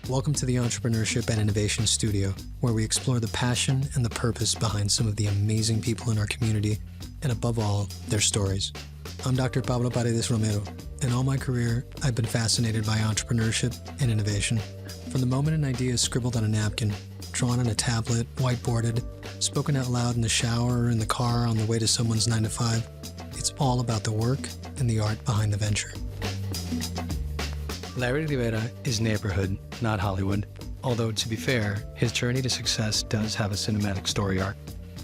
Welcome to the Entrepreneurship and Innovation Studio, where we explore the passion and the purpose behind some of the amazing people in our community, and above all, their stories. I'm Dr. Pablo Paredes Romero, and all my career, I've been fascinated by entrepreneurship and innovation. From the moment an idea is scribbled on a napkin, drawn on a tablet, whiteboarded, spoken out loud in the shower or in the car on the way to someone's 9 to 5, it's all about the work and the art behind the venture. Larry Rivera is neighborhood, not Hollywood. Although, to be fair, his journey to success does have a cinematic story arc.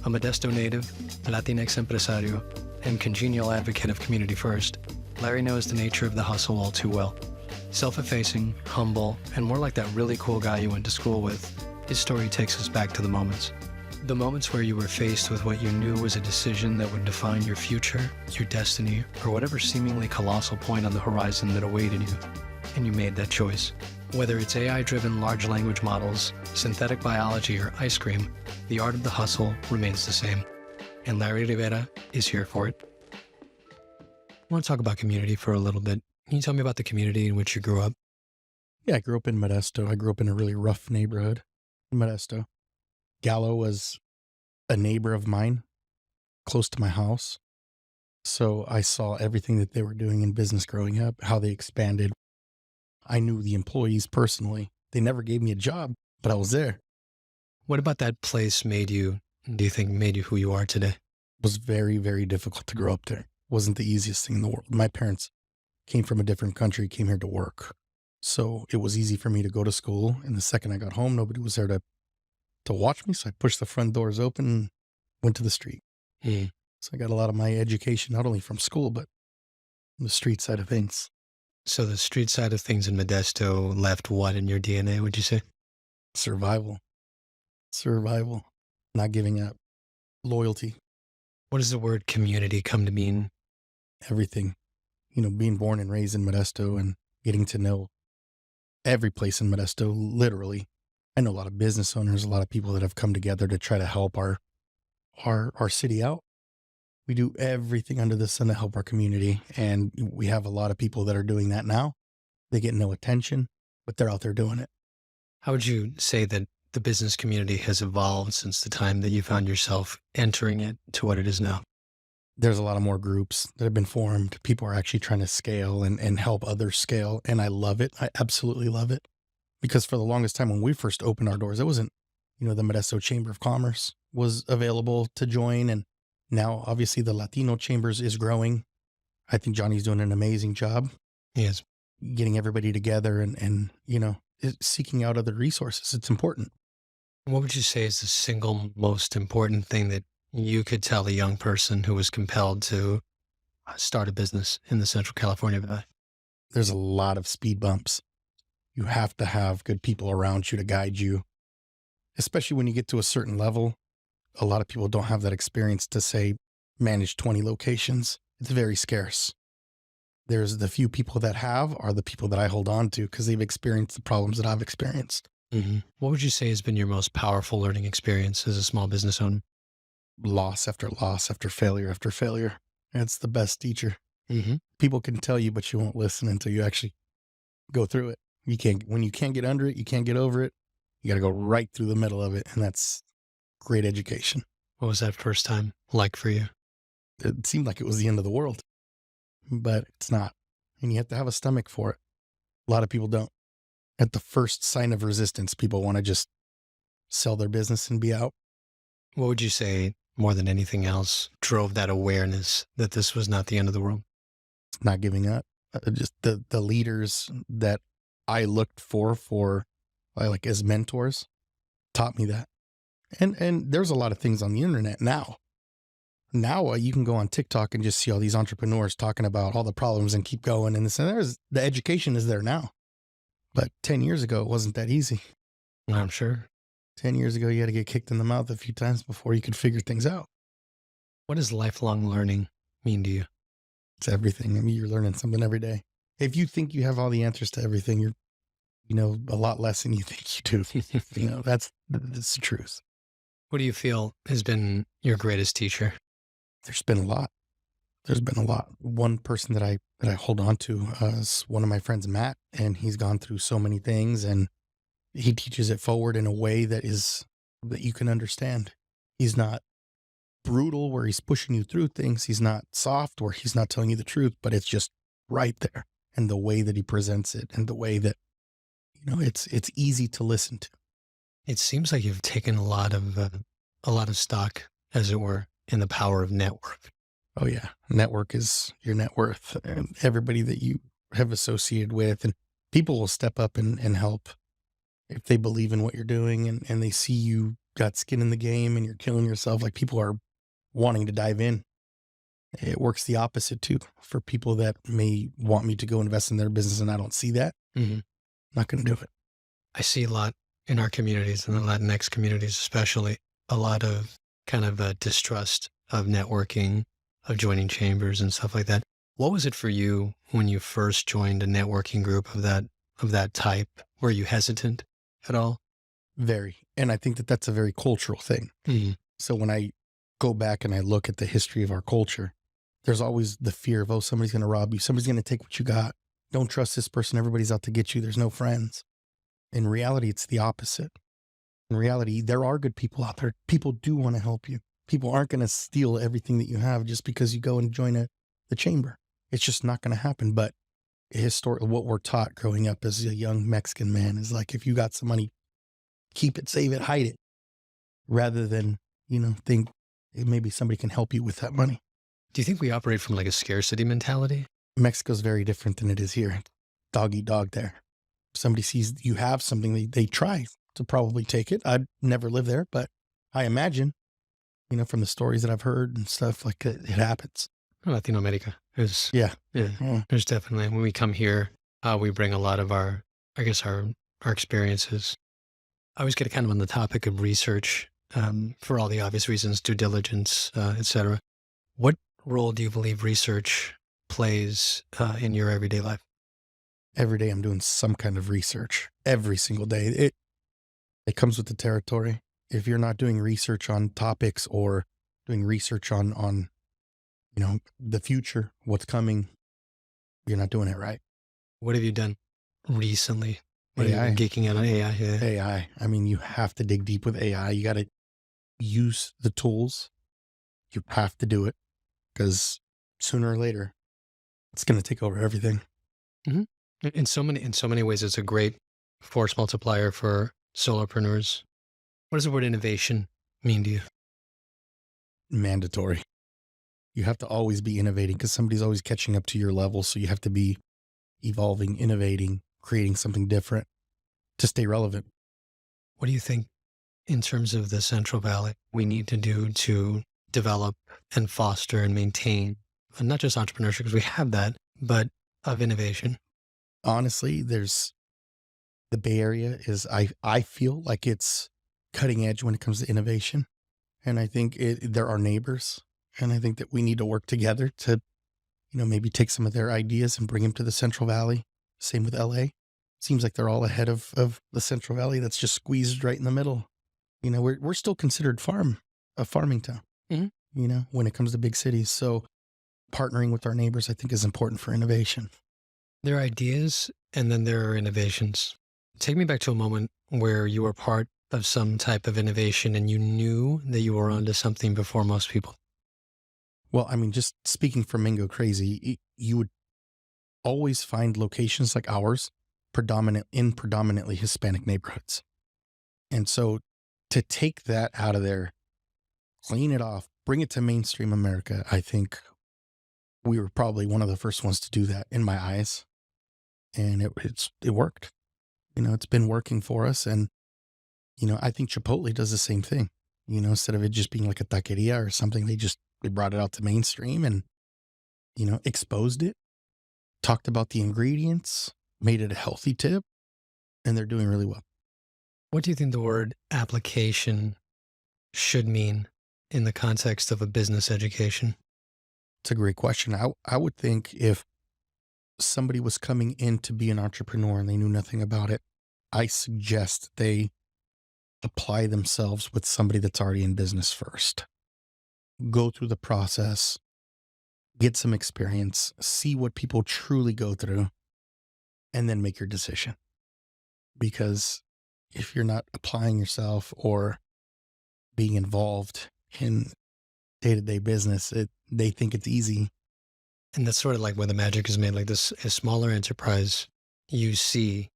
A Modesto native, Latinx empresario, and congenial advocate of community first, Larry knows the nature of the hustle all too well. Self-effacing, humble, and more like that really cool guy you went to school with, his story takes us back to the moments. The moments where you were faced with what you knew was a decision that would define your future, your destiny, or whatever seemingly colossal point on the horizon that awaited you. And you made that choice. Whether it's AI-driven large language models, synthetic biology, or ice cream, the art of the hustle remains the same. And Larry Rivera is here for it. I want to talk about community for a little bit. Can you tell me about the community in which you grew up? Yeah, I grew up in Modesto. I grew up in a really rough neighborhood in Modesto. Gallo was a neighbor of mine, close to my house. So I saw everything that they were doing in business growing up, how they expanded. I knew the employees personally. They never gave me a job, but I was there. What about that place do you think made you who you are today? It was very, very difficult to grow up there. It wasn't the easiest thing in the world. My parents came from a different country, came here to work. So it was easy for me to go to school. And the second I got home, nobody was there to watch me. So I pushed the front doors open and went to the street. Mm. So I got a lot of my education, not only from school, but the street side of things. So the street side of things in Modesto left what in your DNA, would you say? Survival, not giving up, loyalty, What does the word community come to mean? everything. You know, being born and raised in Modesto and getting to know every place in Modesto, literally. I know a lot of business owners, a lot of people that have come together to try to help our city out. We do everything under the sun to help our community. And we have a lot of people that are doing that now. They get no attention, but they're out there doing it. How would you say that the business community has evolved since the time that you found yourself entering it to what it is now? There's a lot of more groups that have been formed. People are actually trying to scale and help others scale. And I love it. I absolutely love it. Because for the longest time when we first opened our doors, it wasn't, the Modesto Chamber of Commerce was available to join. And now obviously the Latino Chambers is growing. I think Johnny's doing an amazing job. Yes. Getting everybody together and seeking out other resources. It's important. What would you say is the single most important thing that you could tell a young person who was compelled to start a business in the Central California Valley? There's a lot of speed bumps. You have to have good people around you to guide you, especially when you get to a certain level. A lot of people don't have that experience to say, manage 20 locations. It's very scarce. There's the few people that are the people that I hold on to because they've experienced the problems that I've experienced. Mm-hmm. What would you say has been your most powerful learning experience as a small business owner? Loss after loss after failure after failure. It's the best teacher. Mm-hmm. People can tell you, but you won't listen until you actually go through it. When you can't get under it, you can't get over it. You got to go right through the middle of it. And that's great education. What was that first time like for you? It seemed like it was the end of the world, but it's not. And you have to have a stomach for it. A lot of people don't. At the first sign of resistance, people want to just sell their business and be out. What would you say, more than anything else, drove that awareness that this was not the end of the world? Not giving up. Just the leaders that I looked for like as mentors taught me that. And there's a lot of things on the internet now. Now you can go on TikTok and just see all these entrepreneurs talking about all the problems and keep going. And the education is there now. But 10 years ago, it wasn't that easy. I'm sure. 10 years ago, you had to get kicked in the mouth a few times before you could figure things out. What does lifelong learning mean to you? It's everything. I mean, you're learning something every day. If you think you have all the answers to everything, you're, a lot less than you think you do. That's the truth. What do you feel has been your greatest teacher? There's been a lot. One person that I hold on to is one of my friends, Matt, and he's gone through so many things. And he teaches it forward in a way that you can understand. He's not brutal where he's pushing you through things. He's not soft where he's not telling you the truth, but it's just right there. And the way that he presents it and the way that, it's easy to listen to. It seems like you've taken a lot of stock, as it were, in the power of network. Oh yeah. Network is your net worth, and everybody that you have associated with, and people will step up and help if they believe in what you're doing, and they see you got skin in the game and you're killing yourself. Like, people are wanting to dive in. It works the opposite too for people that may want me to go invest in their business and I don't see that. Mm-hmm. Not going to do it. I see a lot in our communities, in the Latinx communities especially, a lot of kind of a distrust of networking, of joining chambers and stuff like that. What was it for you when you first joined a networking group of that type? Were you hesitant at all? Very. And I think that that's a very cultural thing. Mm-hmm. So when I go back and I look at the history of our culture, there's always the fear of, oh, somebody's going to rob you. Somebody's going to take what you got. Don't trust this person. Everybody's out to get you. There's no friends. In reality, it's the opposite. In reality, there are good people out there. People do want to help you. People aren't going to steal everything that you have just because you go and join the chamber. It's just not going to happen. But what we're taught growing up as a young Mexican man is like, if you got some money, keep it, save it, hide it, rather than, think maybe somebody can help you with that money. Do you think we operate from like a scarcity mentality? Mexico's very different than it is here. Dog eat dog there. Somebody sees you have something, they try to probably take it. I'd never live there, but I imagine, from the stories that I've heard and stuff, like it happens. Latino America is, Yeah. There's definitely, when we come here, we bring a lot of our experiences. I always get kind of on the topic of research, for all the obvious reasons, due diligence, etc. What role do you believe research plays in your everyday life? Every day I'm doing some kind of research. Every single day. It comes with the territory. If you're not doing research on topics or doing research on the future, what's coming, you're not doing it right. What have you done recently? What have AI. you been geeking out on AI? Yeah. AI. I mean, you have to dig deep with AI. You got to use the tools. You have to do it because sooner or later, it's going to take over everything. Mm-hmm. In so many ways, it's a great force multiplier for solopreneurs. What does the word innovation mean to you? Mandatory. You have to always be innovating because somebody's always catching up to your level. So you have to be evolving, innovating, creating something different to stay relevant. What do you think, in terms of the Central Valley, we need to do to develop and foster and maintain, and not just entrepreneurship, because we have that, but of innovation? Honestly, the Bay Area is, I feel like it's cutting edge when it comes to innovation. And I think there are neighbors. And I think that we need to work together to, maybe take some of their ideas and bring them to the Central Valley. Same with LA. Seems like they're all ahead of the Central Valley that's just squeezed right in the middle. We're still considered a farming town, Mm-hmm. When it comes to big cities. So partnering with our neighbors, I think, is important for innovation. There are ideas and then there are innovations. Take me back to a moment where you were part of some type of innovation and you knew that you were onto something before most people. Well, I mean, just speaking for Mingo Crazy, you would always find locations like ours predominantly Hispanic neighborhoods. And so to take that out of there, clean it off, bring it to mainstream America, I think we were probably one of the first ones to do that in my eyes. And it worked. It's been working for us. And, I think Chipotle does the same thing. Instead of it just being like a taqueria or something, they brought it out to mainstream and, exposed it, talked about the ingredients, made it a healthy tip, and they're doing really well. What do you think the word application should mean in the context of a business education? It's a great question. I would think if somebody was coming in to be an entrepreneur and they knew nothing about it, I suggest they apply themselves with somebody that's already in business first. Go through the process, get some experience, see what people truly go through, and then make your decision. Because, if you're not applying yourself or being involved in day-to-day business, they think it's easy. And that's sort of like where the magic is made. Like this, a smaller enterprise you see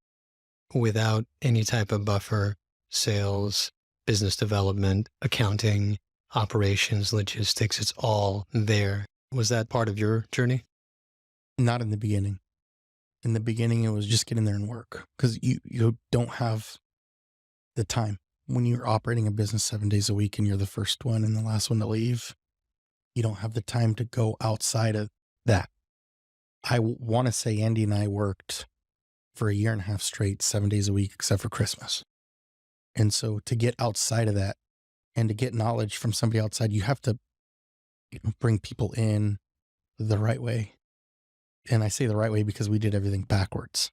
without any type of buffer, sales, business development, accounting, operations, logistics, it's all there. Was that part of your journey? Not in the beginning. In the beginning, it was just get in there and work because you don't have the time. When you're operating a business 7 days a week and you're the first one and the last one to leave, you don't have the time to go outside of that. I want to say Andy and I worked for a year and a half straight, 7 days a week, except for Christmas. And so to get outside of that and to get knowledge from somebody outside, you have to bring people in the right way. And I say the right way because we did everything backwards.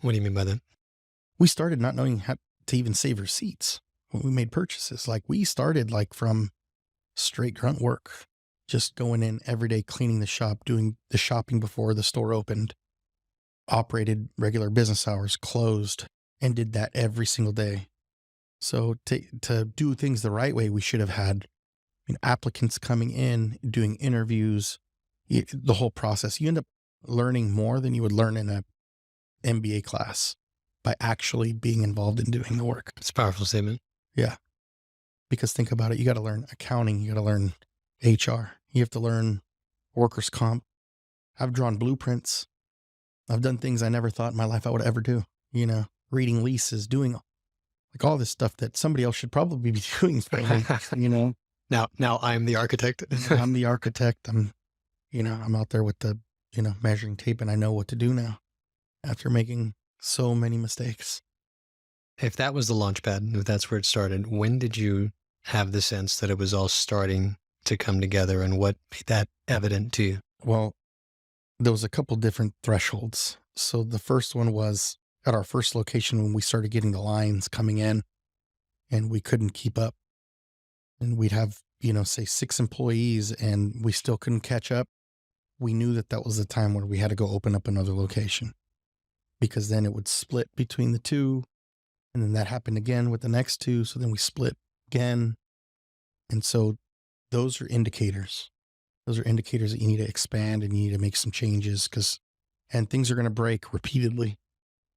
What do you mean by that? We started not knowing how to even save receipts when we made purchases. Like we started like from straight grunt work, just going in every day, cleaning the shop, doing the shopping before the store opened, operated regular business hours, closed, and did that every single day. So to do things the right way, we should have had applicants coming in, doing interviews, the whole process. You end up learning more than you would learn in a MBA class by actually being involved in doing the work. It's a powerful statement. Yeah. Because think about it, you got to learn accounting, you got to learn HR, you have to learn workers' comp. I've drawn blueprints. I've done things I never thought in my life I would ever do, reading leases, doing like all this stuff that somebody else should probably be doing for me, Now I'm the architect. I'm the architect. I'm out there with the, measuring tape, and I know what to do now after making so many mistakes. If that was the launch pad, if that's where it started, when did you have the sense that it was all starting to come together, and what made that evident to you? Well, there was a couple different thresholds. So the first one was at our first location when we started getting the lines coming in and we couldn't keep up. And we'd have, say 6 employees and we still couldn't catch up. We knew that was the time where we had to go open up another location because then it would split between the two. And then that happened again with the next 2. So then we split again. And so those are indicators. Those are indicators that you need to expand and you need to make some changes and things are going to break repeatedly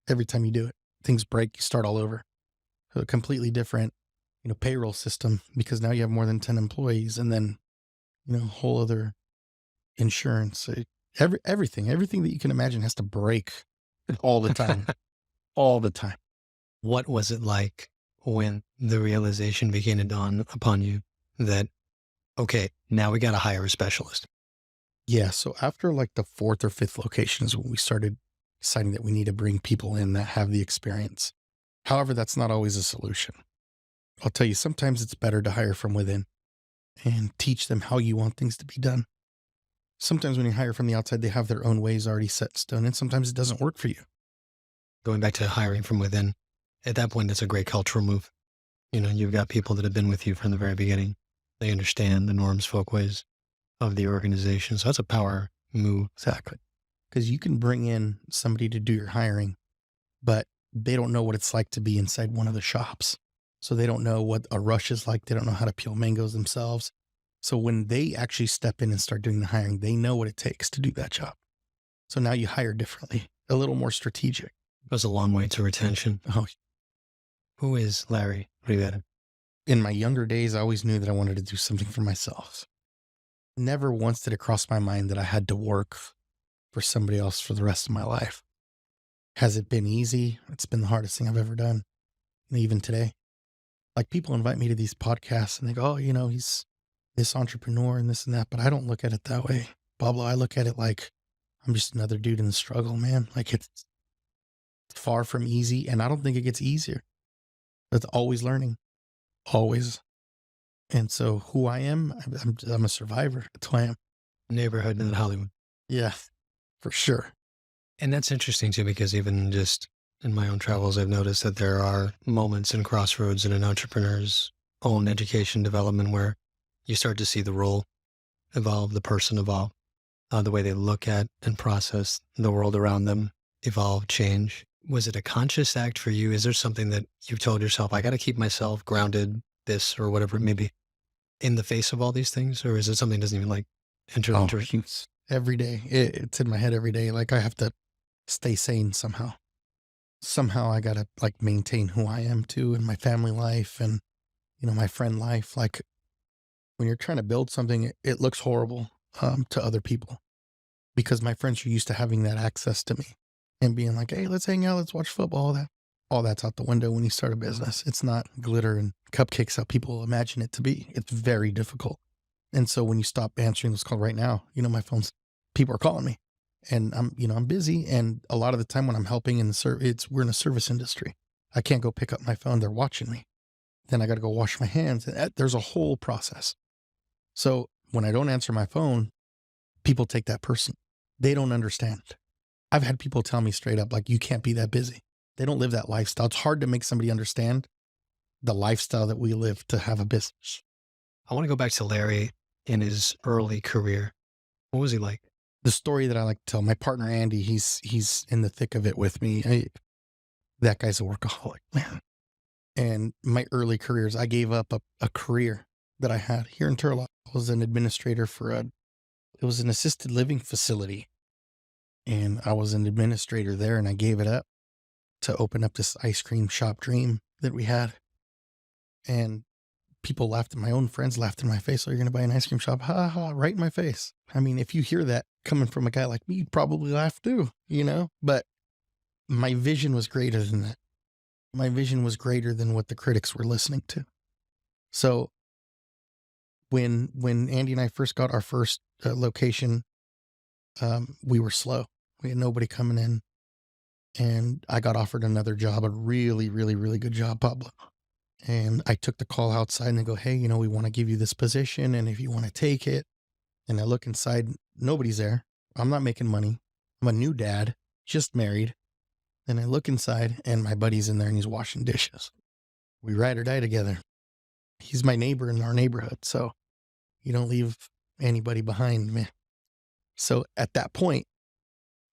every time you do it. Things break, you start all over. So a completely different, payroll system because now you have more than 10 employees and then, whole other insurance, everything that you can imagine has to break all the time, all the time. What was it like when the realization began to dawn upon you that, okay, now we got to hire a specialist? Yeah. So after like the 4th or 5th location is when we started deciding that we need to bring people in that have the experience. However, that's not always a solution. I'll tell you, sometimes it's better to hire from within and teach them how you want things to be done. Sometimes when you hire from the outside, they have their own ways already set in stone, and sometimes it doesn't work for you. Going back to hiring from within, at that point, it's a great cultural move. You've got people that have been with you from the very beginning. They understand the norms, folkways of the organization. So that's a power move. Exactly. Because you can bring in somebody to do your hiring, but they don't know what it's like to be inside one of the shops. So they don't know what a rush is like. They don't know how to peel mangoes themselves. So when they actually step in and start doing the hiring, they know what it takes to do that job. So now you hire differently, a little more strategic. It goes a long way to retention. Oh, Who is Larry Rivera? in my younger days, I always knew that I wanted to do something for myself. Never once did it cross my mind that I had to work for somebody else for the rest of my life. Has it been easy? It's been the hardest thing I've ever done. Even today. Like people invite me to these podcasts and they go, oh, he's this entrepreneur and this and that. But I don't look at it that way. Pablo, I look at it like I'm just another dude in the struggle, man. Like it's far from easy. And I don't think it gets easier. It's always learning. Always. And so who I am, I'm a survivor. That's who I am. Neighborhood in Hollywood. Yeah, for sure. And that's interesting too, because even just in my own travels, I've noticed that there are moments and crossroads in an entrepreneur's own education development where you start to see the role evolve, the person evolve, the way they look at and process the world around them evolve, change. Was it a conscious act for you? Is there something that you've told yourself, I got to keep myself grounded, this or whatever it may be, in the face of all these things? Or is it something that doesn't even like enter Oh, into it's every day. It's in my head every day. Like I have to stay sane somehow. Somehow I got to like maintain who I am too in my family life and, my friend life. Like when you're trying to build something, it looks horrible to other people because my friends are used to having that access to me and being like, hey, let's hang out, let's watch football. All that's out the window when you start a business. It's not glitter and cupcakes how people imagine it to be. It's very difficult. And so when you stop answering this call right now, my phone's, people are calling me and I'm busy. And a lot of the time when I'm helping in we're in a service industry. I can't go pick up my phone. They're watching me. Then I got to go wash my hands. There's a whole process. So when I don't answer my phone, people take that person. They don't understand. I've had people tell me straight up, like, you can't be that busy. They don't live that lifestyle. It's hard to make somebody understand the lifestyle that we live to have a business. I want to go back to Larry in his early career. What was he like? The story that I like to tell, my partner, Andy, he's in the thick of it with me. That guy's a workaholic, man. And my early careers, I gave up a career that I had here in Turlock. I was an administrator it was an assisted living facility. And I was an administrator there and I gave it up to open up this ice cream shop dream that we had. And people laughed, my own friends laughed in my face. So you're going to buy an ice cream shop? Ha ha, right in my face. I mean, if you hear that coming from a guy like me, you'd probably laugh too, but my vision was greater than that. My vision was greater than what the critics were listening to. So when Andy and I first got our first location, we were slow. We had nobody coming in. And I got offered another job, a really, really, really good job, Pablo. And I took the call outside and they go, hey, we want to give you this position. And if you want to take it. And I look inside, nobody's there. I'm not making money. I'm a new dad, just married. And I look inside and my buddy's in there and he's washing dishes. We ride or die together. He's my neighbor in our neighborhood. So you don't leave anybody behind, man. So at that point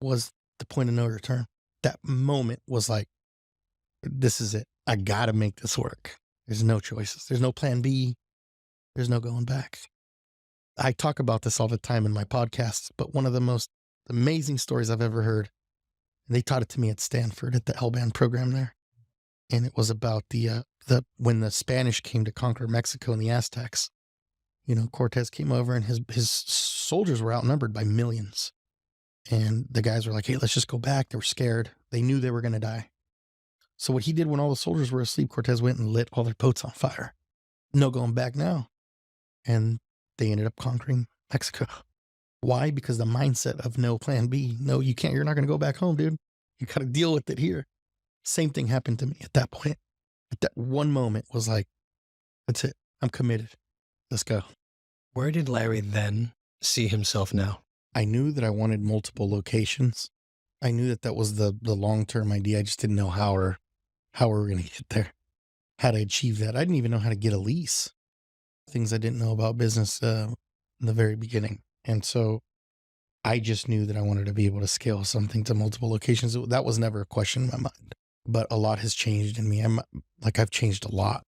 was the point of no return. That moment was like, this is it. I got to make this work. There's no choices. There's no plan B. There's no going back. I talk about this all the time in my podcasts, but one of the most amazing stories I've ever heard, they taught it to me at Stanford at the L-band program there. And it was about when the Spanish came to conquer Mexico and the Aztecs. Cortez came over and his soldiers were outnumbered by millions. And the guys were like, hey, let's just go back. They were scared. They knew they were going to die. So what he did when all the soldiers were asleep, Cortez went and lit all their boats on fire. No going back now. And they ended up conquering Mexico. Why? Because the mindset of no plan B. No, you can't. You're not going to go back home, dude. You got to deal with it here. Same thing happened to me at that point. At that one moment was like, that's it. I'm committed. Let's go. Where did Larry then see himself now? I knew that I wanted multiple locations. I knew that was the long-term idea. I just didn't know how we were going to get there, how to achieve that. I didn't even know how to get a lease. Things I didn't know about business in the very beginning. And so I just knew that I wanted to be able to scale something to multiple locations. That was never a question in my mind, but a lot has changed in me. I've changed a lot.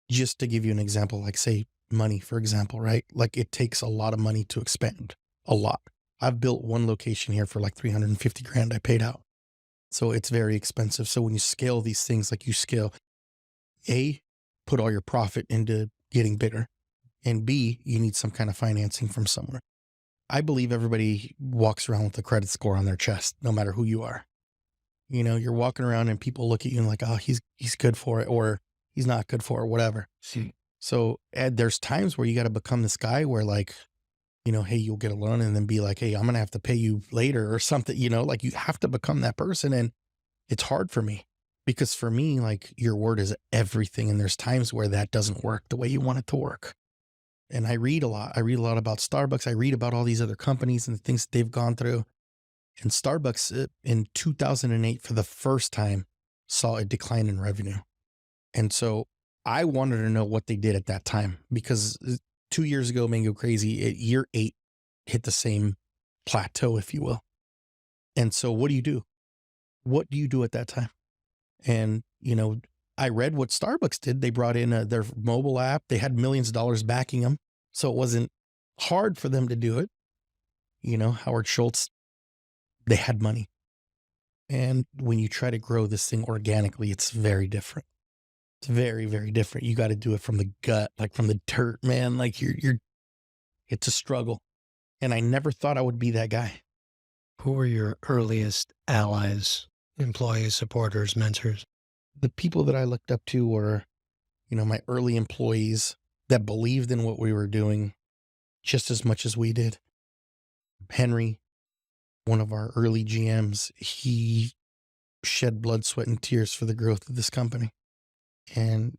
Just to give you an example, like say money, for example, right? Like it takes a lot of money to expand, a lot. I've built one location here for like 350 grand I paid out. So it's very expensive. So when you scale these things, like you scale, A, put all your profit into getting bigger, and B, you need some kind of financing from somewhere. I believe everybody walks around with a credit score on their chest, no matter who you are. You're walking around and people look at you and like, oh, he's good for it, or he's not good for it, whatever. So Ed, there's times where you got to become this guy where like, hey, you'll get a loan and then be like, hey, I'm going to have to pay you later or something, like you have to become that person. And it's hard for me because for me, like your word is everything. And there's times where that doesn't work the way you want it to work. And I read a lot. I read a lot about Starbucks. I read about all these other companies and the things that they've gone through. And Starbucks in 2008, for the first time, saw a decline in revenue. And so I wanted to know what they did at that time because 2 years ago, Mango Crazy, at year 8, hit the same plateau, if you will. And so what do? What do you do at that time? And, I read what Starbucks did. They brought in their mobile app. They had millions of dollars backing them. So it wasn't hard for them to do it. Howard Schultz, they had money. And when you try to grow this thing organically, it's very different. It's very, very different. You got to do it from the gut, like from the dirt, man. Like it's a struggle. And I never thought I would be that guy. Who were your earliest allies, employees, supporters, mentors? The people that I looked up to were, my early employees that believed in what we were doing just as much as we did. Henry, one of our early GMs, he shed blood, sweat, and tears for the growth of this company. And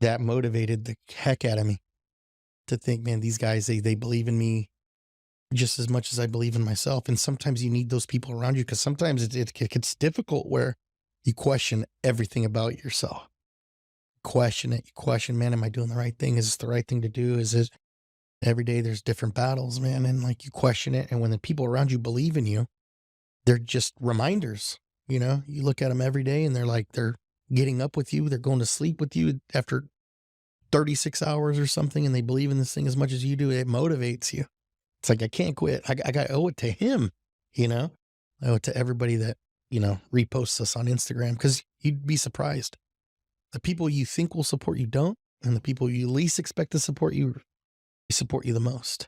that motivated the heck out of me to think, man, these guys, they believe in me just as much as I believe in myself. And sometimes you need those people around you because sometimes it gets difficult where you question everything about yourself. Question it. You question, man, am I doing the right thing? Is this the right thing to do? Is it every day there's different battles, man? And like you question it. And when the people around you believe in you, they're just reminders. You look at them every day and they're getting up with you. They're going to sleep with you after 36 hours or something. And they believe in this thing as much as you do. It motivates you. It's like, I can't quit. I owe it to him, I owe it to everybody that, reposts us on Instagram because you'd be surprised. The people you think will support you don't, and the people you least expect to support you support you the most.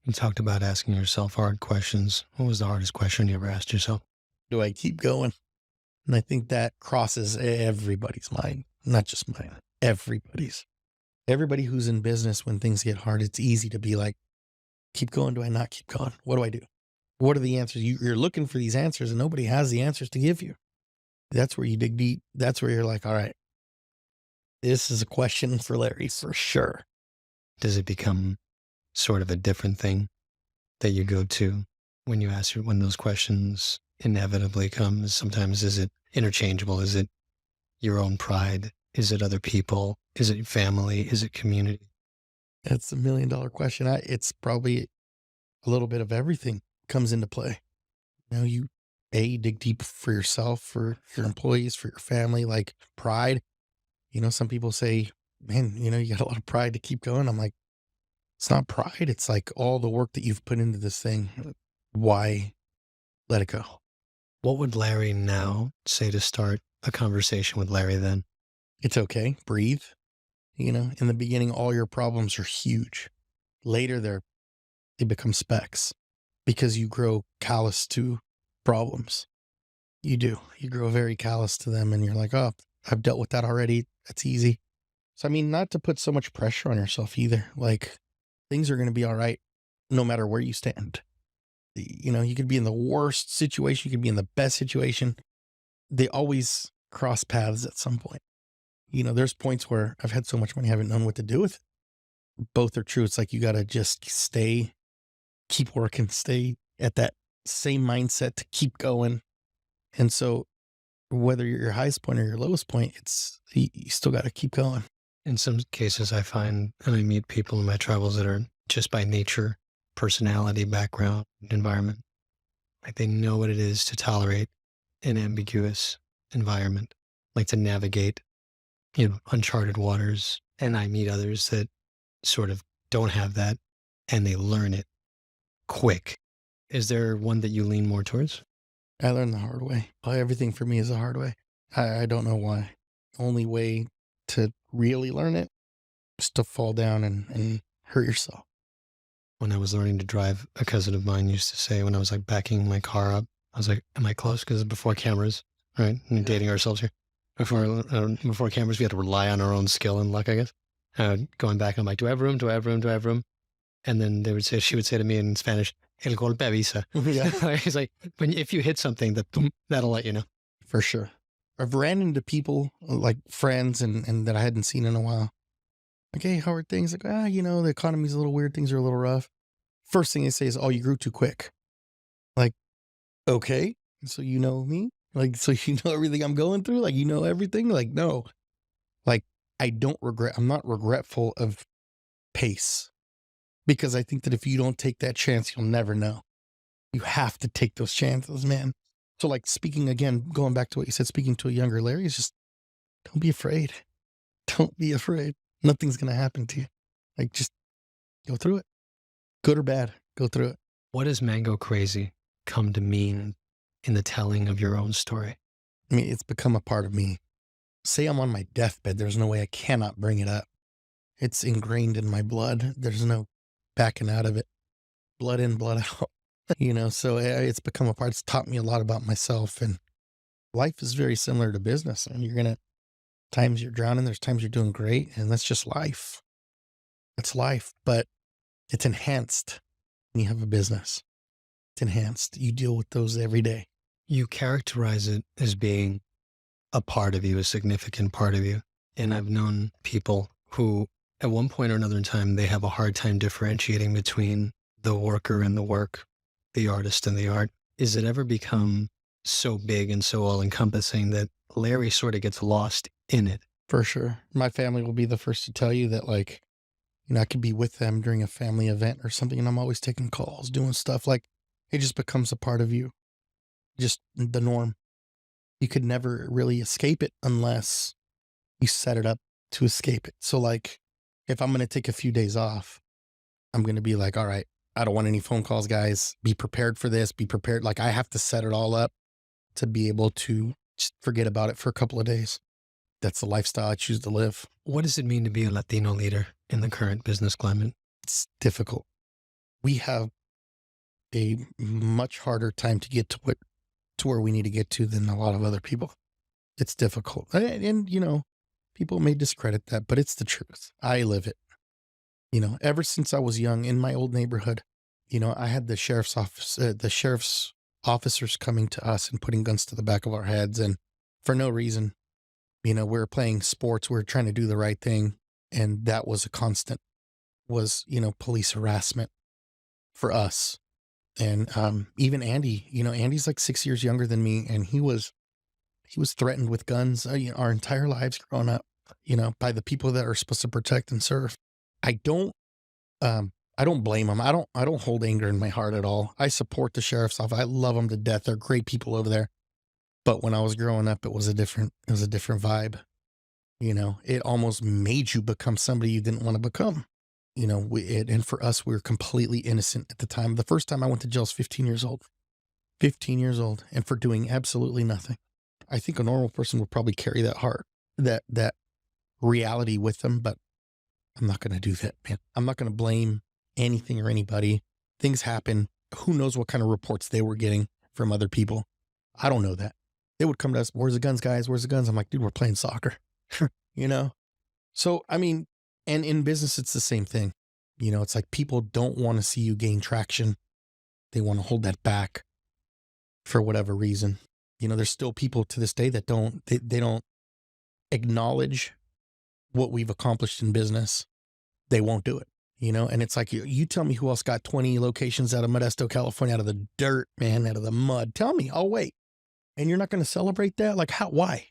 You talked about asking yourself hard questions. What was the hardest question you ever asked yourself? Do I keep going? And I think that crosses everybody's mind, not just mine, everybody's. Everybody who's in business, when things get hard, it's easy to be like, keep going. Do I not keep going? What do I do? What are the answers? You're looking for these answers and nobody has the answers to give you. That's where you dig deep. That's where you're like, all right, this is a question for Larry for sure. Does it become sort of a different thing that you go to when you ask when those questions inevitably come? Sometimes is it interchangeable? Is it your own pride? Is it other people? Is it family? Is it community? That's $1 million question. It's probably a little bit of everything comes into play. You dig deep for yourself, for your employees, for your family, like pride. Some people say, man, you got a lot of pride to keep going. I'm like, it's not pride. It's like all the work that you've put into this thing. Why let it go? What would Larry now say to start a conversation with Larry then? It's okay. Breathe. In the beginning, all your problems are huge. Later, they become specks because you grow callous to problems. You do. You grow very callous to them and you're like, oh, I've dealt with that already. That's easy. So, not to put so much pressure on yourself either. Like things are going to be all right no matter where you stand. You could be in the worst situation. You could be in the best situation. They always cross paths at some point. There's points where I've had so much money, I haven't known what to do with it. Both are true. It's like, you got to just keep working, stay at that same mindset to keep going. And so whether you're your highest point or your lowest point, you still got to keep going. In some cases, I find, and I meet people in my travels that are just by nature, personality, background, environment, like they know what it is to tolerate an ambiguous environment, like to navigate, uncharted waters. And I meet others that sort of don't have that and they learn it quick. Is there one that you lean more towards? I learned the hard way. Everything for me is a hard way. I don't know why. Only way to really learn it is to fall down and hurt yourself. When I was learning to drive, a cousin of mine used to say when I was like backing my car up, I was like, am I close? Because before cameras, right? And dating ourselves here. Before cameras, we had to rely on our own skill and luck, I guess. Going back, I'm like, do I have room? Do I have room? Do I have room? And then she would say to me in Spanish, el golpe avisa. Yeah. He's like, if you hit something, that'll let you know. For sure. I've ran into people like friends and that I hadn't seen in a while. Like, hey, how are things? Like, the economy's a little weird. Things are a little rough. First thing they say is, oh, you grew too quick. Like, okay. So you know me? Like, so you know everything I'm going through? Like, you know everything? Like, no. Like, I'm not regretful of pace. Because I think that if you don't take that chance, you'll never know. You have to take those chances, man. So like speaking again, going back to what you said, speaking to a younger Larry is just don't be afraid. Don't be afraid. Nothing's going to happen to you. Like just go through it. Good or bad, go through it. What does Mango Crazy come to mean in the telling of your own story? I mean, it's become a part of me. Say I'm on my deathbed, there's no way I cannot bring it up. It's ingrained in my blood. There's no backing out of it. Blood in, blood out. So it's become a part. It's taught me a lot about myself. And life is very similar to business. And times you're drowning, there's times you're doing great. And that's just life. It's life, but it's enhanced when you have a business. It's enhanced. You deal with those every day. You characterize it as being a part of you, a significant part of you. And I've known people who, at one point or another in time, they have a hard time differentiating between the worker and the work, the artist and the art. Is it ever become so big and so all-encompassing that Larry sort of gets lost in it? For sure. My family will be the first to tell you that, like, I could be with them during a family event or something, and I'm always taking calls, doing stuff. Like, it just becomes a part of you. Just the norm. You could never really escape it unless you set it up to escape it. So, like, if I'm going to take a few days off, I'm going to be like, all right, I don't want any phone calls, guys. Be prepared for this. Be prepared. Like, I have to set it all up to be able to just forget about it for a couple of days. That's the lifestyle I choose to live. What does it mean to be a Latino leader in the current business climate? It's difficult. We have a much harder time to get to where we need to get to than a lot of other people. It's difficult. And people may discredit that, but it's the truth. I live it. Ever since I was young in my old neighborhood, I had the sheriff's officers coming to us and putting guns to the back of our heads. And for no reason, we were playing sports. We were trying to do the right thing. And that was a constant, was, police harassment for us. And even Andy, Andy's like 6 years younger than me. And he was threatened with guns our entire lives growing up, by the people that are supposed to protect and serve. I don't blame them. I don't hold anger in my heart at all. I support the sheriff's office. I love them to death. They're great people over there. But when I was growing up, it was a different vibe. It almost made you become somebody you didn't want to become. And for us, we were completely innocent at the time. The first time I went to jail was 15 years old. 15 years old, and for doing absolutely nothing. I think a normal person would probably carry that heart, that reality with them, but I'm not going to do that, man. I'm not going to blame anything or anybody. Things happen. Who knows what kind of reports they were getting from other people? I don't know that. They would come to us, where's the guns, guys? Where's the guns? I'm like, dude, we're playing soccer, So, I mean, and in business, it's the same thing. It's like people don't want to see you gain traction. They want to hold that back for whatever reason. There's still people to this day that they don't acknowledge what we've accomplished in business. They won't do it, and it's like, you tell me who else got 20 locations out of Modesto, California, out of the dirt, man, out of the mud. Tell me, I'll wait. And you're not going to celebrate that? Like, how? Why?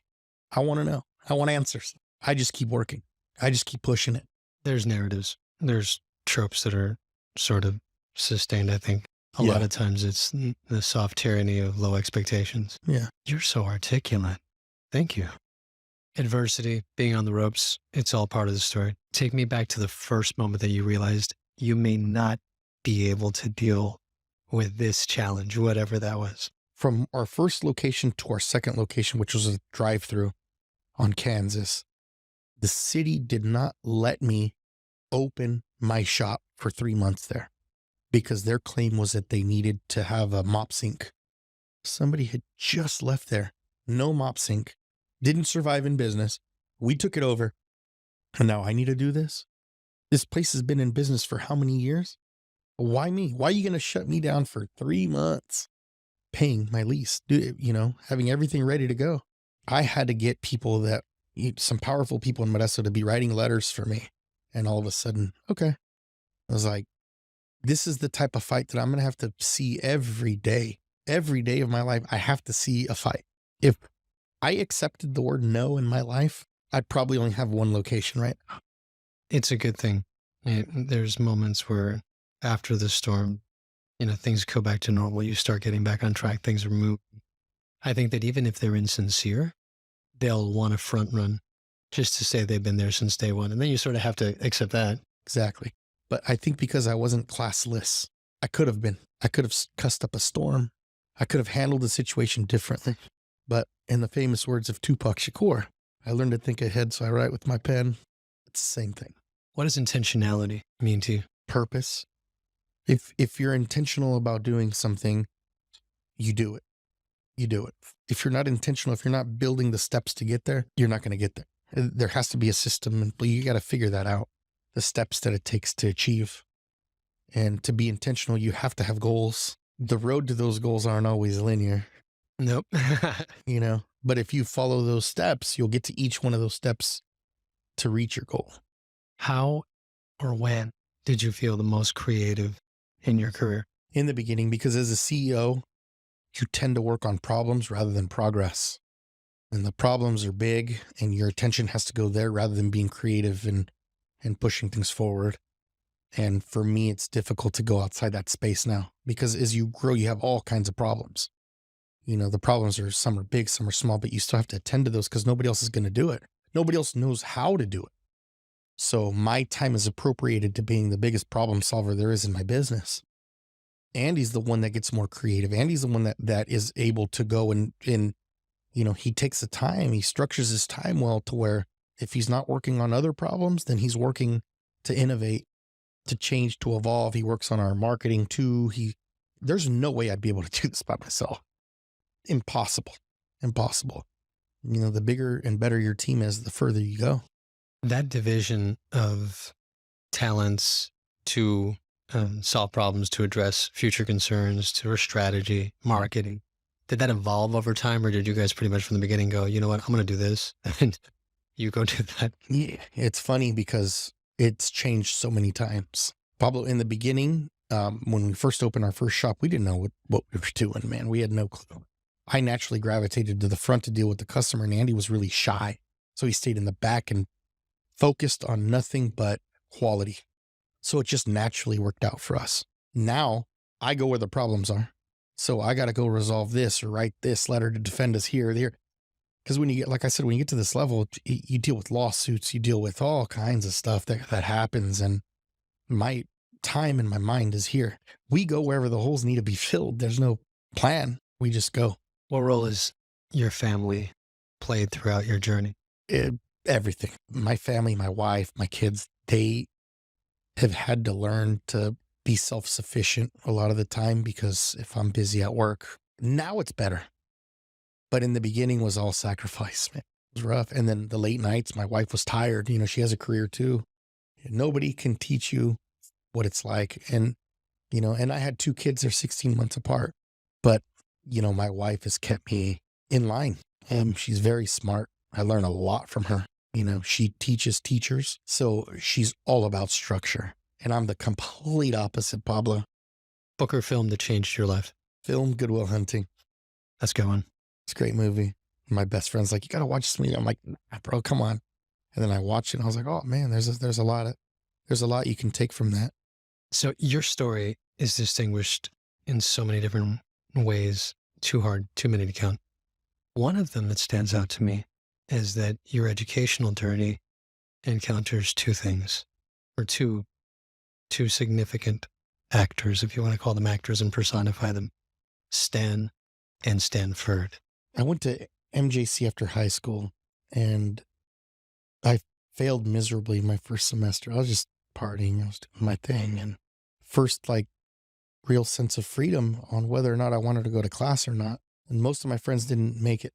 I want to know. I want answers. I just keep working. I just keep pushing it. There's narratives. There's tropes that are sort of sustained, I think. A lot of times it's the soft tyranny of low expectations. Yeah. You're so articulate. Thank you. Adversity, being on the ropes, it's all part of the story. Take me back to the first moment that you realized you may not be able to deal with this challenge, whatever that was. From our first location to our second location, which was a drive-through on Kansas, the city did not let me open my shop for 3 months there because their claim was that they needed to have a mop sink. Somebody had just left there, no mop sink, didn't survive in business. We took it over. And now I need to do this. This place has been in business for how many years? Why me? Why are you going to shut me down for 3 months? Paying my lease, having everything ready to go. I had to get people some powerful people in Modesto to be writing letters for me. And all of a sudden, okay. I was like, this is the type of fight that I'm going to have to see every day. Every day of my life, I have to see a fight. If I accepted the word no in my life, I'd probably only have one location right now. It's a good thing. There's moments where after the storm, things go back to normal. You start getting back on track. Things are moving. I think that even if they're insincere, they'll want to front run just to say they've been there since day one. And then you sort of have to accept that. Exactly. But I think because I wasn't classless, I could have been. I could have cussed up a storm. I could have handled the situation differently. But in the famous words of Tupac Shakur, I learned to think ahead, so I write with my pen. It's the same thing. What does intentionality mean to you? Purpose. If you're intentional about doing something, you do it. You do it. If you're not intentional, if you're not building the steps to get there, you're not going to get there. There has to be a system, but you got to figure that out. The steps that it takes to achieve. And to be intentional, you have to have goals. The road to those goals aren't always linear. Nope. You know, but if you follow those steps, you'll get to each one of those steps to reach your goal. How or when did you feel the most creative in your career? In the beginning, because as a CEO, you tend to work on problems rather than progress. And the problems are big and your attention has to go there rather than being creative and pushing things forward. And for me, it's difficult to go outside that space now because as you grow, you have all kinds of problems. You know, the problems are, some are big, some are small, but you still have to attend to those because nobody else is going to do it. Nobody else knows how to do it. So my time is appropriated to being the biggest problem solver there is in my business. Andy's the one that gets more creative. Andy's the one that is able to go and, you know, he takes the time, he structures his time well to where if he's not working on other problems, then he's working to innovate, to change, to evolve. He works on our marketing too. There's no way I'd be able to do this by myself. Impossible. Impossible. You know, the bigger and better your team is, the further you go. That division of talents to solve problems, to address future concerns, to strategy, marketing, did that evolve over time, or did you guys pretty much from the beginning go, you know what, I'm going to do this, and you go do that? Yeah, it's funny because it's changed so many times. Pablo, in the beginning, when we first opened our first shop, we didn't know what we were doing, man. We had no clue. I naturally gravitated to the front to deal with the customer, and Andy was really shy. So he stayed in the back and focused on nothing but quality. So it just naturally worked out for us. Now I go where the problems are. So I got to go resolve this or write this letter to defend us here or there. Because when you get, like I said, when you get to this level, you deal with lawsuits, you deal with all kinds of stuff that happens. And my time and my mind is here. We go wherever the holes need to be filled. There's no plan. We just go. What role has your family played throughout your journey? Everything. My family, my wife, my kids, they have had to learn to be self-sufficient a lot of the time because if I'm busy at work, now it's better. But in the beginning was all sacrifice, man. It was rough. And then the late nights, my wife was tired. You know, she has a career too. Nobody can teach you what it's like. And, you know, and I had 2 kids, they're 16 months apart. But, you know, my wife has kept me in line. She's very smart. I learn a lot from her. You know, she teaches teachers. So she's all about structure. And I'm the complete opposite, Pablo. Book or film that changed your life? Film Good Will Hunting. That's a good one. It's a great movie. My best friend's like, you got to watch this movie. I'm like, nah, bro, come on. And then I watched it and I was like, oh man, there's a lot you can take from that. So your story is distinguished in so many different ways, too many to count. One of them that stands out to me is that your educational journey encounters 2 things, or two significant actors, if you want to call them actors and personify them, Stan and Stanford. I went to MJC after high school and I failed miserably my first semester. I was just partying. I was doing my thing. And first, like, real sense of freedom on whether or not I wanted to go to class or not. And most of my friends didn't make it.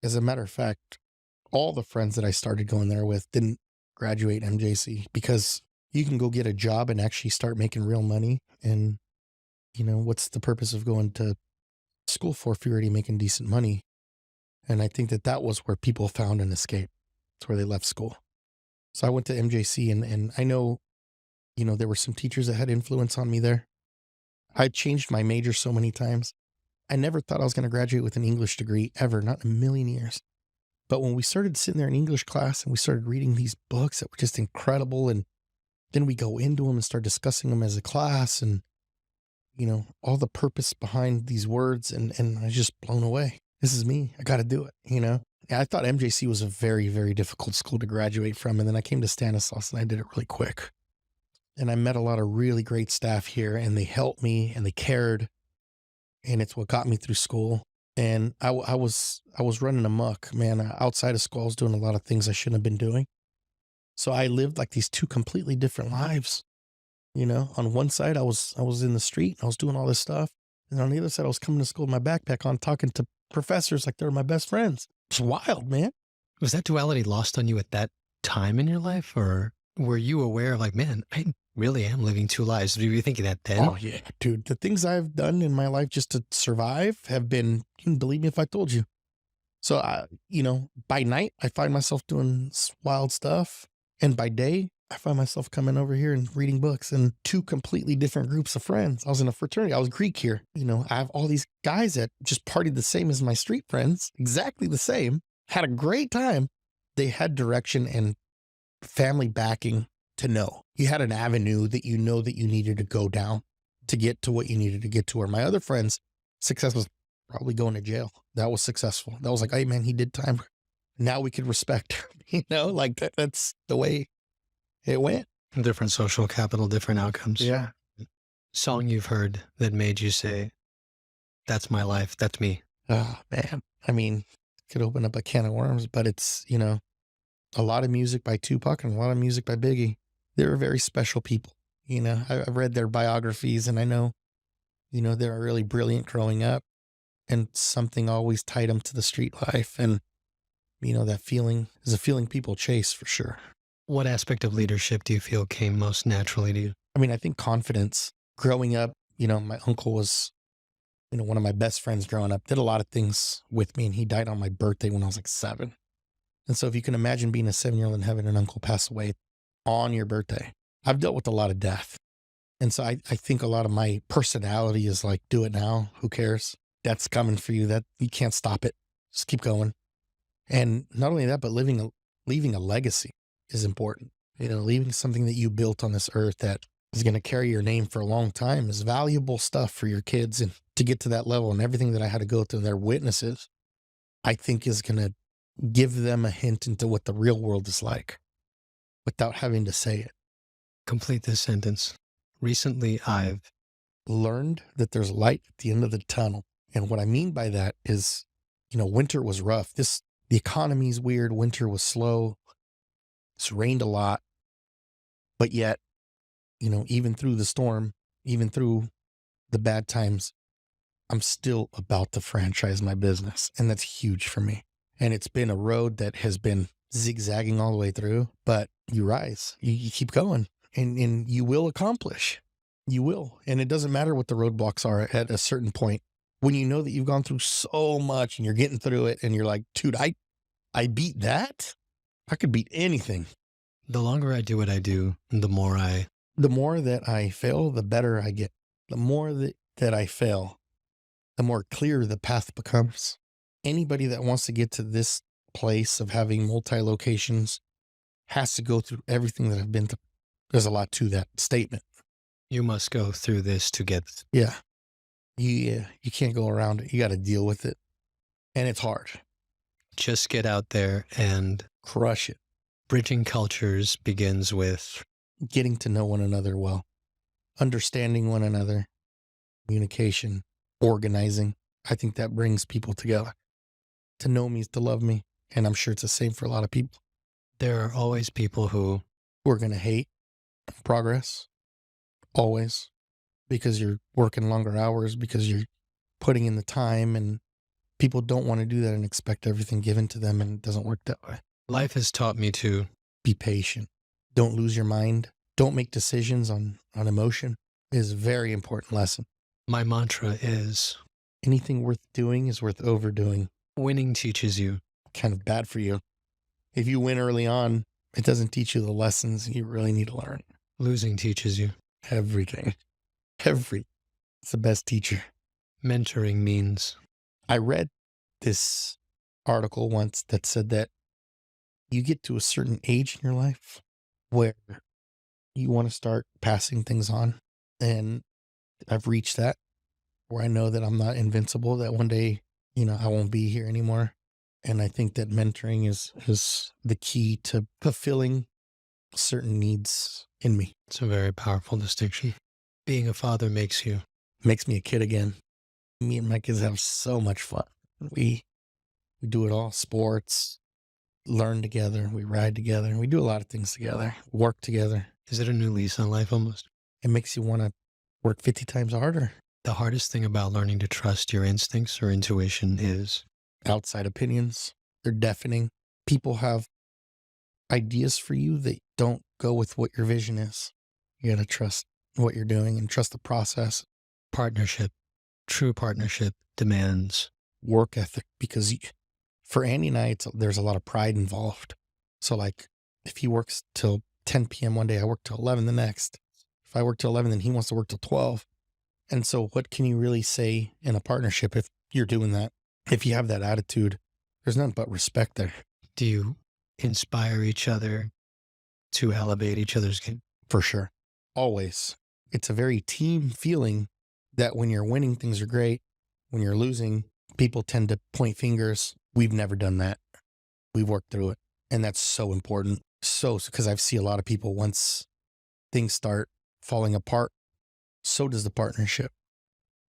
As a matter of fact, all the friends that I started going there with didn't graduate MJC because you can go get a job and actually start making real money. And, you know, what's the purpose of going to school for if you're already making decent money? And I think that was where people found an escape. It's where they left school. So I went to MJC and I know, you know, there were some teachers that had influence on me there. I changed my major so many times. I never thought I was going to graduate with an English degree ever, not in a million years. But when we started sitting there in English class and we started reading these books that were just incredible, and then we go into them and start discussing them as a class and, you know, all the purpose behind these words, and I was just blown away. This is me. I got to do it, you know? And I thought MJC was a very, very difficult school to graduate from. And then I came to Stanislaus and I did it really quick. And I met a lot of really great staff here and they helped me and they cared. And it's what got me through school. And I was running amok, man. Outside of school, I was doing a lot of things I shouldn't have been doing. So I lived like these two completely different lives. You know, on one side, I was in the street, I was doing all this stuff. And on the other side, I was coming to school with my backpack on, talking to professors like they were my best friends. It's wild, man. Was that duality lost on you at that time in your life? Or were you aware of like, man, I really am living two lives? Were you thinking that then? Oh, yeah, dude. The things I've done in my life just to survive have been, you can believe me if I told you. So, you know, by night, I find myself doing wild stuff. And by day, I find myself coming over here and reading books and two completely different groups of friends. I was in a fraternity. I was Greek here. You know, I have all these guys that just partied the same as my street friends, exactly the same, had a great time. They had direction and family backing to know. You had an avenue that you know that you needed to go down to get to what you needed to get to. Where my other friends, success was probably going to jail. That was successful. That was like, hey man, he did time. Now we could respect, you know, like that's the way it went. Different social capital, different outcomes. Yeah. Song you've heard that made you say, that's my life, that's me. Oh man. I mean, could open up a can of worms, but it's, you know, a lot of music by Tupac and a lot of music by Biggie. They were very special people. You know, I read their biographies and I know, you know, they were really brilliant growing up and something always tied them to the street life. And, you know, that feeling is a feeling people chase for sure. What aspect of leadership do you feel came most naturally to you? I mean, I think confidence. Growing up, you know, my uncle was, you know, one of my best friends growing up, did a lot of things with me, and he died on my birthday when I was like 7. And so if you can imagine being a 7-year-old and having an uncle pass away on your birthday, I've dealt with a lot of death. And so I think a lot of my personality is like, do it now. Who cares? That's coming for you. That you can't stop it. Just keep going. And not only that, but leaving a legacy is important. You know, leaving something that you built on this earth that is going to carry your name for a long time is valuable stuff for your kids. And to get to that level and everything that I had to go through, their witnesses, I think is going to give them a hint into what the real world is like without having to say it. Complete this sentence. Recently, I've learned that there's light at the end of the tunnel. And what I mean by that is, you know, winter was rough. The economy's weird. Winter was slow. It's rained a lot. But yet, you know, even through the storm, even through the bad times, I'm still about to franchise my business. And that's huge for me. And it's been a road that has been zigzagging all the way through, but you rise, you keep going and you will accomplish. You will. And it doesn't matter what the roadblocks are at a certain point. When you know that you've gone through so much and you're getting through it and you're like, dude, I beat that. I could beat anything. The longer I do what I do, the more that I fail, the better I get. The more that I fail, the more clear the path becomes. Anybody that wants to get to this place of having multi-locations has to go through everything that I've been through. There's a lot to that statement. You must go through this to get. Yeah. You can't go around it. You got to deal with it. And it's hard. Just get out there and crush it. Bridging cultures begins with getting to know one another well, understanding one another, communication, organizing. I think that brings people together. To know me is to love me. And I'm sure it's the same for a lot of people. There are always people who are going to hate progress. Always. Because you're working longer hours, because you're putting in the time, and people don't want to do that and expect everything given to them, and it doesn't work that way. Life has taught me to be patient. Don't lose your mind. Don't make decisions on emotion. It is a very important lesson. My mantra is anything worth doing is worth overdoing. Winning teaches you. Kind of bad for you. If you win early on, it doesn't teach you the lessons you really need to learn. Losing teaches you. Everything. It's the best teacher. Mentoring means. I read this article once that said that you get to a certain age in your life where you want to start passing things on. And I've reached that where I know that I'm not invincible, that one day I won't be here anymore. And I think that mentoring is the key to fulfilling certain needs in me. It's a very powerful distinction. Being a father makes you. Makes me a kid again. Me and my kids have so much fun. We do it all, sports, learn together, we ride together, we do a lot of things together, work together. Is it a new lease on life almost? It makes you want to work 50 times harder. The hardest thing about learning to trust your instincts or intuition is Outside opinions, they're deafening. People have ideas for you that don't go with what your vision is. You got to trust what you're doing and trust the process. partnership. True partnership demands Work ethic, because for Andy and I, there's a lot of pride involved. So like if he works till 10 p.m. one day, I work till 11 the next. If I work till 11, then he wants to work till 12. And so what can you really say in a partnership if you're doing that? If you have that attitude, there's nothing but respect there. Do you inspire each other to elevate each other's game? For sure. Always. It's a very team feeling that when you're winning, things are great. When you're losing, people tend to point fingers. We've never done that. We've worked through it. And that's so important. So, because I've seen a lot of people, once things start falling apart, so does the partnership.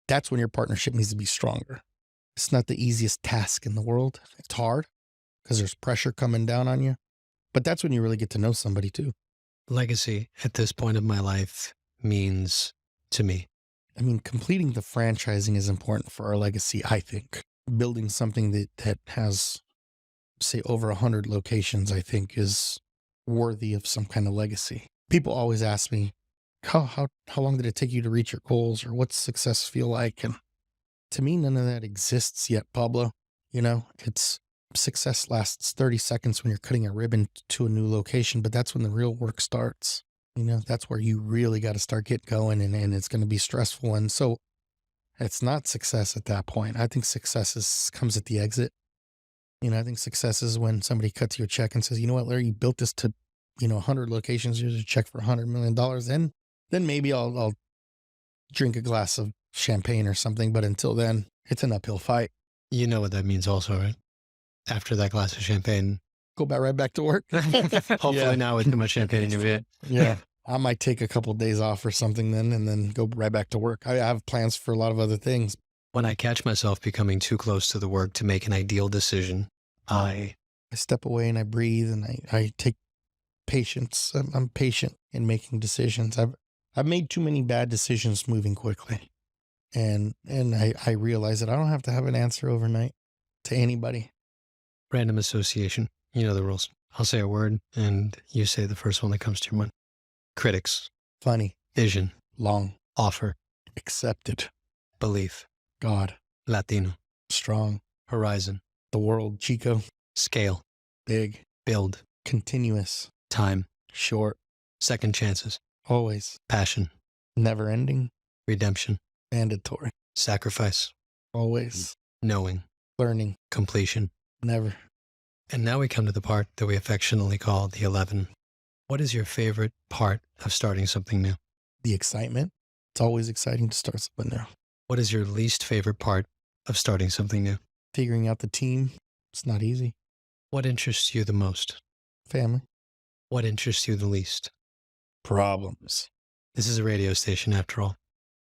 That's when your partnership needs to be stronger. It's not the easiest task in the world. It's hard because there's pressure coming down on you. But that's when you really get to know somebody too. Legacy at this point of my life means to me. I mean, completing the franchising is important for our legacy, I think. Building something that has, say, over 100 locations, I think, is worthy of some kind of legacy. People always ask me, how long did it take you to reach your goals, or what's success feel like? And to me, none of that exists yet, Pablo. It's success lasts 30 seconds when you're cutting a ribbon to a new location, but that's when the real work starts. That's where you really got to start getting going, and it's going to be stressful. And so it's not success at that point. I think success comes at the exit. I think success is when somebody cuts you a check and says, you know what, Larry, you built this to, 100 locations. Here's a check for $100 million. Then maybe I'll drink a glass of champagne or something. But until then, it's an uphill fight. You know what that means also, right? After that glass of champagne, go right back to work. Hopefully not with too much champagne in your bed. Yeah. I might take a couple of days off or something then, and then go right back to work. I have plans for a lot of other things. When I catch myself becoming too close to the work to make an ideal decision, I step away and I breathe, and I take patience. I'm patient in making decisions. I've made too many bad decisions moving quickly. And I realize that I don't have to have an answer overnight to anybody. Random association. You know the rules. I'll say a word and you say the first one that comes to your mind. Critics. Funny. Vision. Long. Offer. Accepted. Belief. God. Latino. Strong. Horizon. The world. Chico. Scale. Big. Build. Continuous. Time. Short. Second chances. Always. Passion. Never ending. Redemption. Mandatory. Sacrifice. Always. Knowing. Learning. Completion. Never. And now we come to the part that we affectionately call the 11. What is your favorite part of starting something new? The excitement. It's always exciting to start something new. What is your least favorite part of starting something new? Figuring out the team. It's not easy. What interests you the most? Family. What interests you the least? Problems. This is a radio station after all.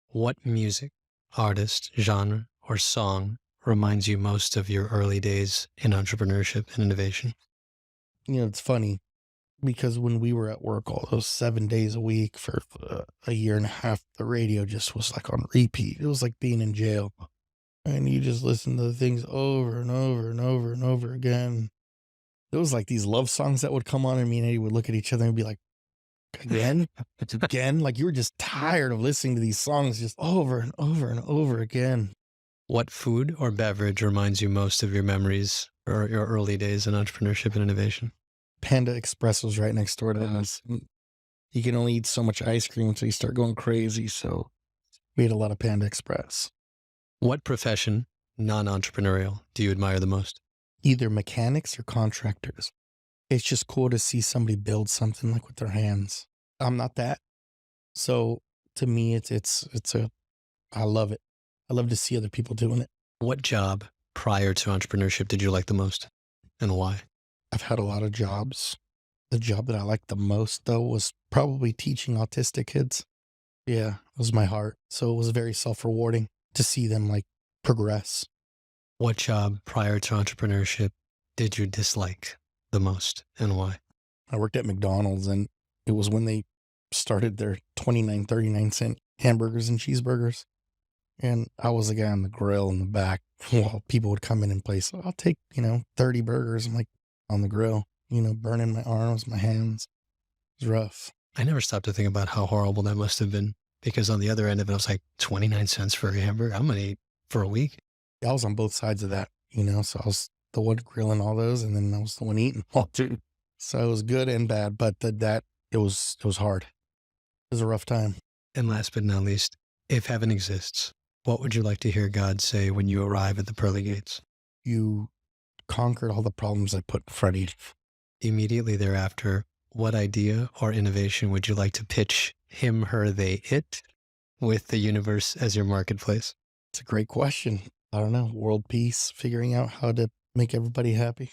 What music, artist, genre, or song reminds you most of your early days in entrepreneurship and innovation? It's funny because when we were at work all those 7 days a week for a year and a half, the radio just was like on repeat. It was like being in jail. And you just listen to the things over and over and over and over again. It was like these love songs that would come on, and me and Eddie would look at each other and be like, again? Again? Like you were just tired of listening to these songs just over and over and over again. What food or beverage reminds you most of your memories or your early days in entrepreneurship and innovation? Panda Express was right next door to us. You can only eat so much ice cream until you start going crazy. So we ate a lot of Panda Express. What profession, non-entrepreneurial, do you admire the most? Either mechanics or contractors. It's just cool to see somebody build something like with their hands. I'm not that. So to me, I love it. I love to see other people doing it. What job prior to entrepreneurship did you like the most, and why? I've had a lot of jobs. The job that I liked the most, though, was probably teaching autistic kids. Yeah, it was my heart. So it was very self-rewarding to see them like progress. What job prior to entrepreneurship did you dislike the most, and why? I worked at McDonald's, and it was when they started their 29, 39-cent hamburgers and cheeseburgers. And I was the guy on the grill in the back while people would come in and place, I'll take, 30 burgers. I'm like on the grill, burning my arms, my hands. It was rough. I never stopped to think about how horrible that must have been, because on the other end of it, I was like, 29 cents for a hamburger? I'm going to eat for a week. I was on both sides of that, so I was the one grilling all those, and then I was the one eating all too. So it was good and bad, but it was hard. It was a rough time. And last but not least, if heaven exists, what would you like to hear God say when you arrive at the pearly gates? You conquered all the problems I put in front of you. Immediately thereafter, what idea or innovation would you like to pitch him, her, they, it with the universe as your marketplace? It's a great question. I don't know. World peace, figuring out how to make everybody happy,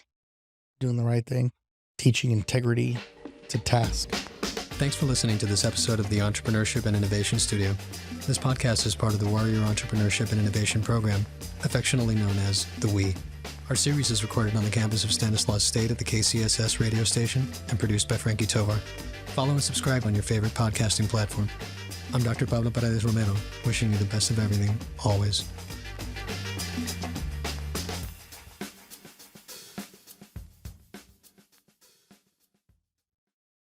doing the right thing, teaching integrity. It's a task. Thanks for listening to this episode of the Entrepreneurship and Innovation Studio. This podcast is part of the Warrior Entrepreneurship and Innovation Program, affectionately known as the WE. Our series is recorded on the campus of Stanislaus State at the KCSS radio station and produced by Frankie Tovar. Follow and subscribe on your favorite podcasting platform. I'm Dr. Pablo Paredes Romero, wishing you the best of everything, always.